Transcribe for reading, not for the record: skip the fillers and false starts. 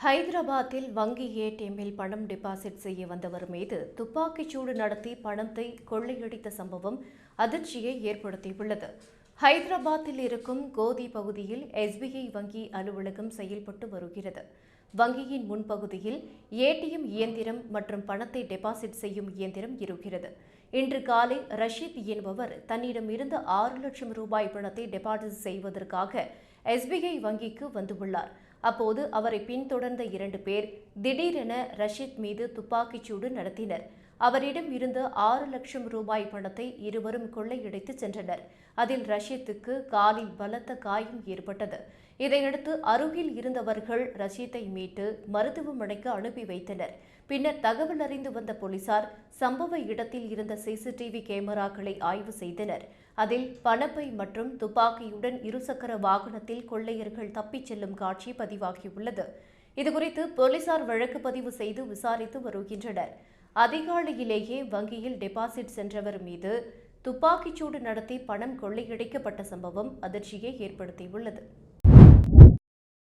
ஹைதராபாத்தில் வங்கி ஏடிஎம்மில் பணம் டெபாசிட் செய்ய வந்தவர் மீது துப்பாக்கிச்சூடு நடத்தி பணத்தை கொள்ளையடித்த சம்பவம் அதிர்ச்சியை ஏற்படுத்தியுள்ளது. ஹைதராபாத்தில் இருக்கும் கோதி பகுதியில் எஸ்பிஐ வங்கி அலுவலகம் செயல்பட்டு வருகிறது. வங்கியின் முன்பகுதியில் ஏடிஎம் இயந்திரம் மற்றும் பணத்தை டெபாசிட் செய்யும் இயந்திரம் இருக்கிறது. இன்று காலை ரஷீத் என்பவர் தன்னிடம் இருந்த 6 லட்சம் ரூபாய் பணத்தை டெபாசிட் செய்வதற்காக எஸ்பிஐ வங்கிக்கு வந்துள்ளார். அப்போது அவரை பின்தொடர்ந்த 2 பேர் திடீரென ரஷீத் மீது துப்பாக்கிச்சூடு நடத்தினர். அவரிடம் இருந்த 6 லட்சம் ரூபாய் பணத்தை இருவரும் கொள்ளையடித்து சென்றனர். அதில் ரஷீத்துக்கு காலில் பலத்த காயம் ஏற்பட்டது. இதையடுத்து அருகில் இருந்தவர்கள் ரஷீத்தை மீட்டு மருத்துவமனைக்கு அனுப்பி வைத்தனர். பின்னர் தகவல் அறிந்து வந்த போலீசார் சம்பவ இடத்தில் இருந்த சிசிடிவி கேமராக்களை ஆய்வு செய்தனர். அதில் பணப்பை மற்றும் துப்பாக்கியுடன் இருசக்கர வாகனத்தில் கொள்ளையர்கள் தப்பிச் செல்லும் காட்சி பதிவாகியுள்ளது. இதுகுறித்து போலீசார் வழக்கு பதிவு செய்து விசாரித்து வருகின்றனர். அதிகாலையிலேயே வங்கியில் டெபாசிட் சென்றவர் மீது துப்பாக்கிச்சூடு நடத்தி பணம் கொள்ளையடிக்கப்பட்ட சம்பவம் அதிர்ச்சியை ஏற்படுத்தியுள்ளது.